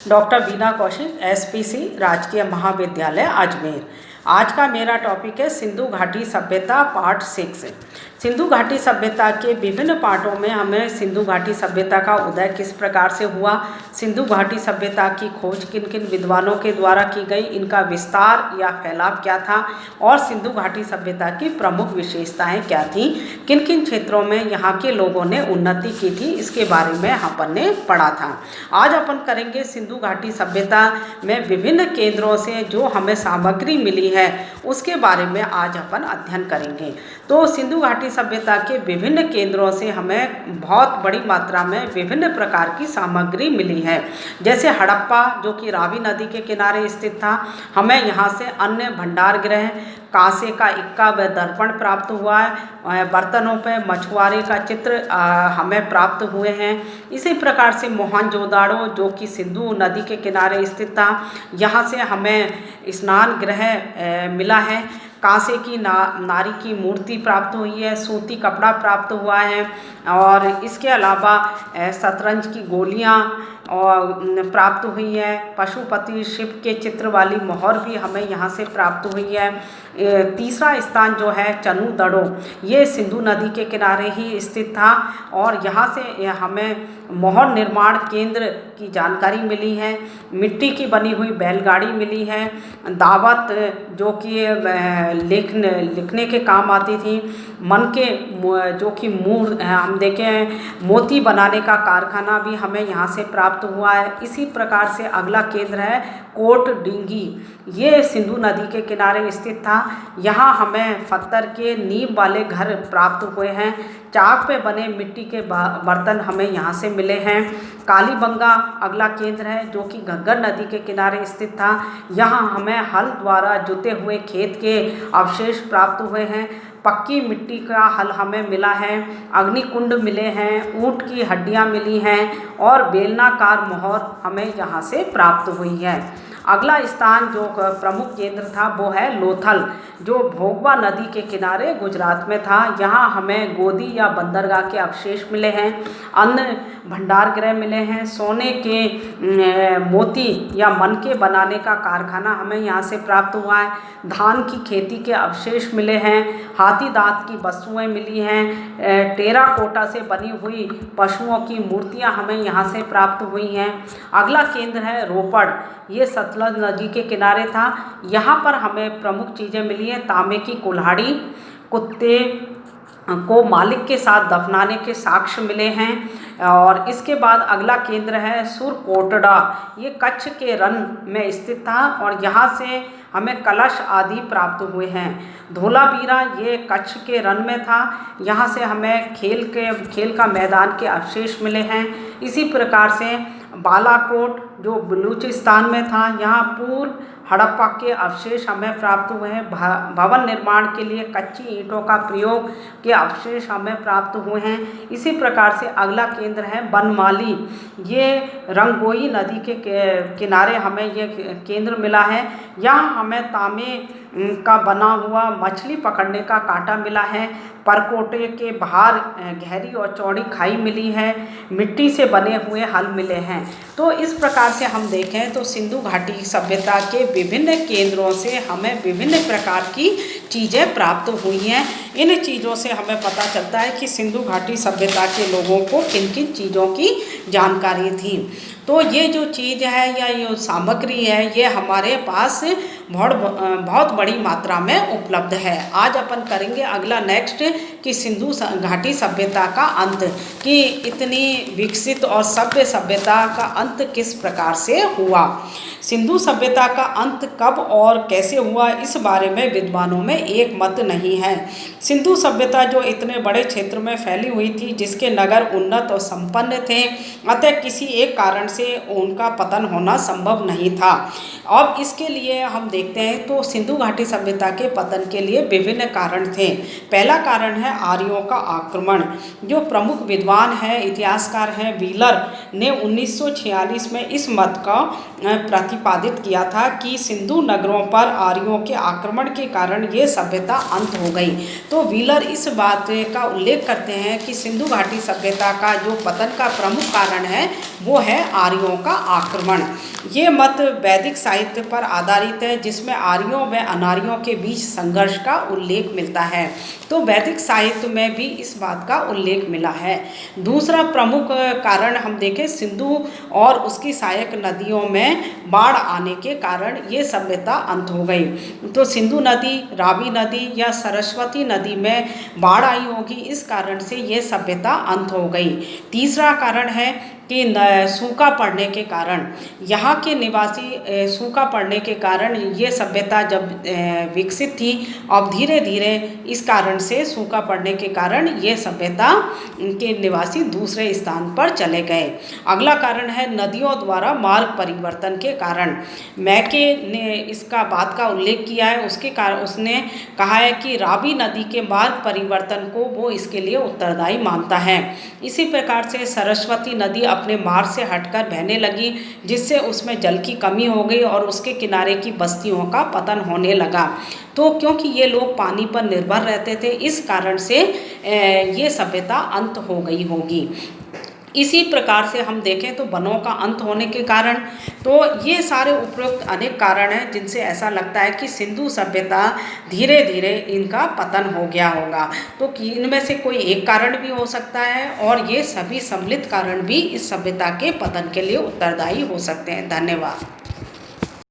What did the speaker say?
Doctor बीना Kaushik, SPC राजकीय महाविद्यालय अजमेर। आज का मेरा टॉपिक है सिंधु घाटी सभ्यता पार्ट 6। सिंधु घाटी सभ्यता के विभिन्न पार्टों में हमें सिंधु घाटी सभ्यता का उदय किस प्रकार से हुआ, सिंधु घाटी सभ्यता की खोज किन किन विद्वानों के द्वारा की गई, इनका विस्तार या फैलाव क्या था और सिंधु घाटी सभ्यता की प्रमुख विशेषताएं क्या थीं, किन किन क्षेत्रों में यहाँ के लोगों ने उन्नति की थी, इसके बारे में अपन ने पढ़ा था। आज अपन करेंगे सिंधु घाटी सभ्यता में विभिन्न केंद्रों से जो हमें सामग्री मिली है उसके बारे में आज अपन अध्ययन करेंगे। तो सिंधु घाटी सभ्यता के विभिन्न केंद्रों से हमें बहुत बड़ी मात्रा में विभिन्न प्रकार की सामग्री मिली है। जैसे हड़प्पा, जो कि रावी नदी के किनारे स्थित था, हमें यहाँ से अन्य भंडार गृह, कांसे का इक्का व दर्पण प्राप्त हुआ है। बर्तनों पे मछुआरे का चित्र हमें प्राप्त हुए हैं। इसी प्रकार से मोहनजोदाड़ो, जो कि सिंधु नदी के किनारे स्थित था, यहाँ से हमें स्नान गृह मिला है। कांसे की नारी की मूर्ति प्राप्त हुई है, सूती कपड़ा प्राप्त हुआ है और इसके अलावा शतरंज की गोलियां और प्राप्त हुई है। पशुपति शिव के चित्र वाली मोहर भी हमें यहाँ से प्राप्त हुई है। तीसरा स्थान जो है चनुदड़ो, ये सिंधु नदी के किनारे ही स्थित था और यहाँ से हमें मोहर निर्माण केंद्र की जानकारी मिली है। मिट्टी की बनी हुई बैलगाड़ी मिली है। दावत, जो कि लिखने के काम आती थी। मन के, जो कि हम देखें मोती बनाने का कारखाना भी हमें यहाँ से प्राप्त हुआ है। इसी प्रकार से अगला केंद्र है कोट डींगी, ये सिंधु नदी के किनारे स्थित था। यहाँ हमें पत्थर के नींव वाले घर प्राप्त हुए हैं। चाक पे बने मिट्टी के बर्तन हमें यहाँ से मिले हैं। कालीबंगा अगला केंद्र है, जो कि घग्गर नदी के किनारे स्थित था। यहाँ हमें हल द्वारा जुते हुए खेत के अवशेष प्राप्त हुए हैं। पक्की मिट्टी का हल हमें मिला है। अग्निकुंड मिले हैं, ऊँट की हड्डियाँ मिली हैं और बेलनाकार मोहर हमें यहाँ से प्राप्त हुई है। अगला स्थान जो प्रमुख केंद्र था वो है लोथल, जो भोगवा नदी के किनारे गुजरात में था। यहाँ हमें गोदी या बंदरगाह के अवशेष मिले हैं। अन्य भंडार गृह मिले हैं। सोने के मोती या मनके बनाने का कारखाना हमें यहाँ से प्राप्त हुआ है। धान की खेती के अवशेष मिले हैं। हाथी दांत की वस्तुएं मिली हैं। टेराकोटा से बनी हुई पशुओं की मूर्तियाँ हमें यहाँ से प्राप्त हुई हैं। अगला केंद्र है रोपड़, ये सतलज नदी के किनारे था। यहाँ पर हमें प्रमुख चीज़ें मिली हैं। तांबे की कुल्हाड़ी, कुत्ते को मालिक के साथ दफनाने के साक्ष्य मिले हैं। और इसके बाद अगला केंद्र है सुरकोटड़ा, ये कच्छ के रन में स्थित था और यहाँ से हमें कलश आदि प्राप्त हुए हैं। धोलावीरा, ये कच्छ के रन में था। यहाँ से हमें खेल का मैदान के अवशेष मिले हैं। इसी प्रकार से बालाकोट, जो बलूचिस्तान में था, यहाँ पूर्व हड़प्पा के अवशेष हमें प्राप्त हुए हैं। भवन निर्माण के लिए कच्ची ईंटों का प्रयोग के अवशेष हमें प्राप्त हुए हैं। इसी प्रकार से अगला केंद्र है बनमाली, ये रंगोई नदी के किनारे हमें ये केंद्र मिला है। यहाँ हमें तांबे का बना हुआ मछली पकड़ने का कांटा मिला है। परकोटे के बाहर गहरी और चौड़ी खाई मिली है। मिट्टी से बने हुए हल मिले हैं। तो इस प्रकार से हम देखें तो सिंधु घाटी सभ्यता के विभिन्न केंद्रों से हमें विभिन्न प्रकार की चीज़ें प्राप्त हुई हैं। इन चीज़ों से हमें पता चलता है कि सिंधु घाटी सभ्यता के लोगों को किन किन चीज़ों की जानकारी थी। तो ये जो चीज़ है या ये सामग्री है, ये हमारे पास बहुत बड़ी मात्रा में उपलब्ध है। आज अपन करेंगे अगला नेक्स्ट कि सिंधु घाटी सभ्यता का अंत, कि इतनी विकसित और सभ्य सभ्यता का अंत किस प्रकार से हुआ। सिंधु सभ्यता का अंत कब और कैसे हुआ, इस बारे में विद्वानों में एक मत नहीं है। सिंधु सभ्यता जो इतने बड़े क्षेत्र में फैली हुई थी, जिसके नगर उन्नत और संपन्न थे, अतः किसी एक कारण से उनका पतन होना संभव नहीं था। अब इसके लिए हम देखते हैं तो सिंधु घाटी सभ्यता के पतन के लिए विभिन्न कारण थे। पहला कारण है आर्यों का आक्रमण। जो प्रमुख विद्वान है, इतिहासकार हैं, व्हीलर ने 1946 में इस मत का प्रतिपादित किया था कि सिंधु नगरों पर आर्यों के आक्रमण के कारण ये सभ्यता अंत हो गई। तो व्हीलर इस बात का उल्लेख करते हैं कि सिंधु घाटी सभ्यता का जो पतन का प्रमुख कारण है वो है आर्यों का आक्रमण। ये मत वैदिक साहित्य पर आधारित है, जिसमें आर्यों व अनार्यों के बीच संघर्ष का उल्लेख मिलता है। तो वैदिक साहित्य में भी इस बात का उल्लेख मिला है। दूसरा प्रमुख कारण हम देखें, सिंधु और उसकी सहायक नदियों में बाढ़ आने के कारण ये सभ्यता अंत हो गई। तो सिंधु नदी, रावी नदी या सरस्वती नदी में बाढ़ आई होगी, इस कारण से ये सभ्यता अंत हो गई। तीसरा कारण है कि सूखा पड़ने के कारण, यहाँ के निवासी सूखा पड़ने के कारण ये सभ्यता जब विकसित थी, अब धीरे धीरे इस कारण से सूखा पड़ने के कारण ये सभ्यता के निवासी दूसरे स्थान पर चले गए। अगला कारण है नदियों द्वारा मार्ग परिवर्तन के कारण। मैके ने इसका बात का उल्लेख किया है, उसके कारण उसने कहा है कि रावी नदी के मार्ग परिवर्तन को वो इसके लिए उत्तरदायी मानता है। इसी प्रकार से सरस्वती नदी अपने मार्ग से हटकर बहने लगी, जिससे उसमें जल की कमी हो गई और उसके किनारे की बस्तियों का पतन होने लगा। तो क्योंकि ये लोग पानी पर निर्भर रहते थे, इस कारण से ये सभ्यता अंत हो गई होगी। इसी प्रकार से हम देखें तो वनों का अंत होने के कारण, तो ये सारे उपरोक्त अनेक कारण हैं जिनसे ऐसा लगता है कि सिंधु सभ्यता धीरे धीरे इनका पतन हो गया होगा। तो इनमें से कोई एक कारण भी हो सकता है और ये सभी सम्मिलित कारण भी इस सभ्यता के पतन के लिए उत्तरदायी हो सकते हैं। धन्यवाद।